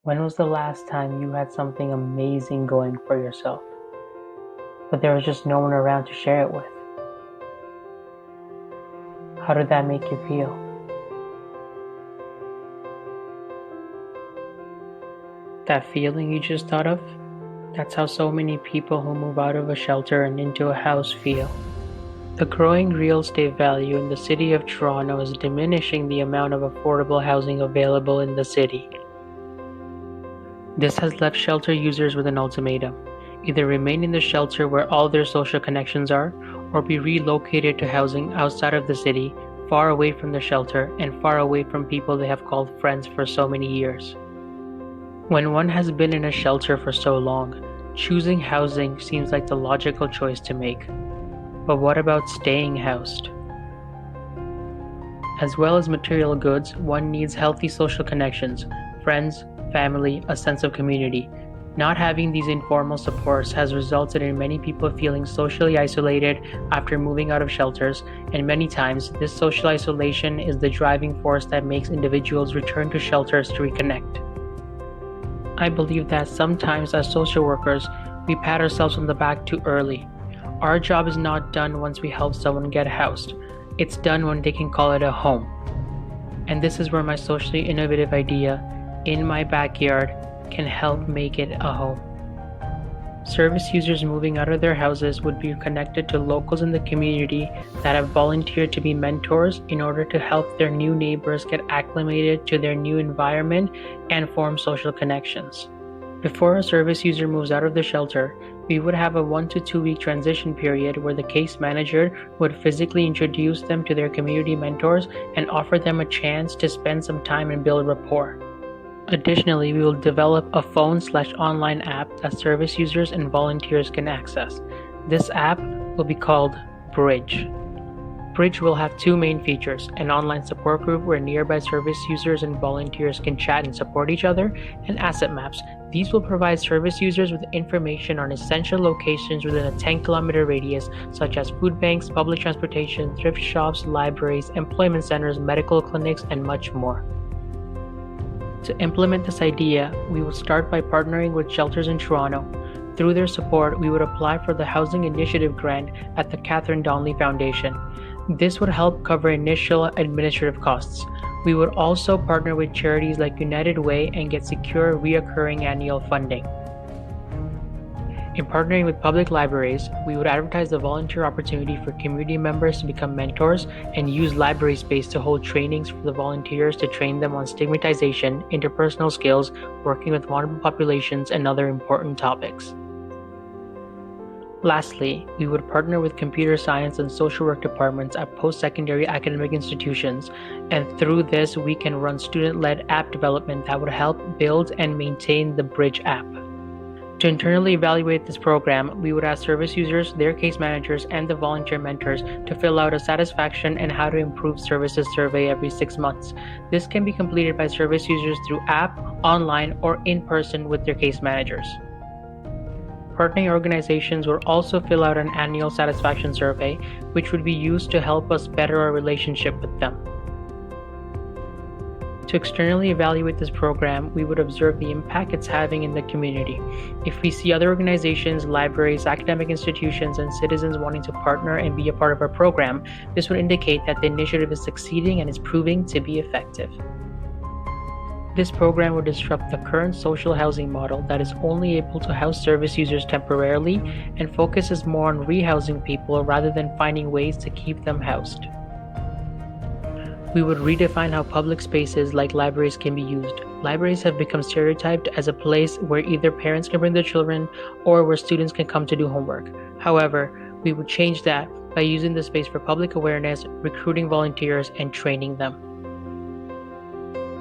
When was the last time you had something amazing going for yourself, but there was just no one around to share it with? How did that make you feel? That feeling you just thought of? That's how so many people who move out of a shelter and into a house feel. The growing real estate value in the city of Toronto is diminishing the amount of affordable housing available in the city. This has left shelter users with an ultimatum: either remain in the shelter where all their social connections are, or be relocated to housing outside of the city, far away from the shelter and far away from people they have called friends for so many years. When one has been in a shelter for so long, choosing housing seems like the logical choice to make. But what about staying housed? As well as material goods, one needs healthy social connections, friends, family, a sense of community. Not having these informal supports has resulted in many people feeling socially isolated after moving out of shelters, and many times this social isolation is the driving force that makes individuals return to shelters to reconnect. I believe that sometimes as social workers, we pat ourselves on the back too early. Our job is not done once we help someone get housed. It's done when they can call it a home. And this is where my socially innovative idea, In My Backyard, can help make it a home. Service users moving out of their houses would be connected to locals in the community that have volunteered to be mentors in order to help their new neighbors get acclimated to their new environment and form social connections. Before a service user moves out of the shelter, we would have a 1 to 2 week transition period where the case manager would physically introduce them to their community mentors and offer them a chance to spend some time and build rapport. Additionally, we will develop a phone/online app that service users and volunteers can access. This app will be called Bridge. Bridge will have two main features: an online support group where nearby service users and volunteers can chat and support each other, and asset maps. These will provide service users with information on essential locations within a 10-kilometer radius, such as food banks, public transportation, thrift shops, libraries, employment centers, medical clinics, and much more. To implement this idea, we will start by partnering with shelters in Toronto. Through their support, we would apply for the Housing Initiative Grant at the Catherine Donnelly Foundation. This would help cover initial administrative costs. We would also partner with charities like United Way and get secure, reoccurring annual funding. In partnering with public libraries, we would advertise the volunteer opportunity for community members to become mentors and use library space to hold trainings for the volunteers to train them on stigmatization, interpersonal skills, working with vulnerable populations, and other important topics. Lastly, we would partner with computer science and social work departments at post-secondary academic institutions, and through this we can run student-led app development that would help build and maintain the Bridge app. To internally evaluate this program, we would ask service users, their case managers, and the volunteer mentors to fill out a satisfaction and how to improve services survey every 6 months. This can be completed by service users through app, online, or in person with their case managers. Partnering organizations will also fill out an annual satisfaction survey, which would be used to help us better our relationship with them. To externally evaluate this program, we would observe the impact it's having in the community. If we see other organizations, libraries, academic institutions, and citizens wanting to partner and be a part of our program, this would indicate that the initiative is succeeding and is proving to be effective. This program would disrupt the current social housing model that is only able to house service users temporarily and focuses more on rehousing people rather than finding ways to keep them housed. We would redefine how public spaces like libraries can be used. Libraries have become stereotyped as a place where either parents can bring their children or where students can come to do homework. However, we would change that by using the space for public awareness, recruiting volunteers, and training them.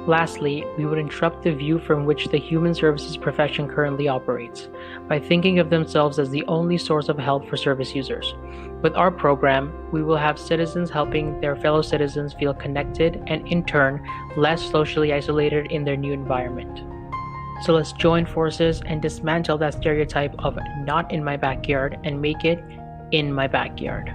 Lastly, we would interrupt the view from which the human services profession currently operates, by thinking of themselves as the only source of help for service users. With our program, we will have citizens helping their fellow citizens feel connected and, in turn, less socially isolated in their new environment. So let's join forces and dismantle that stereotype of "not in my backyard" and make it in my backyard.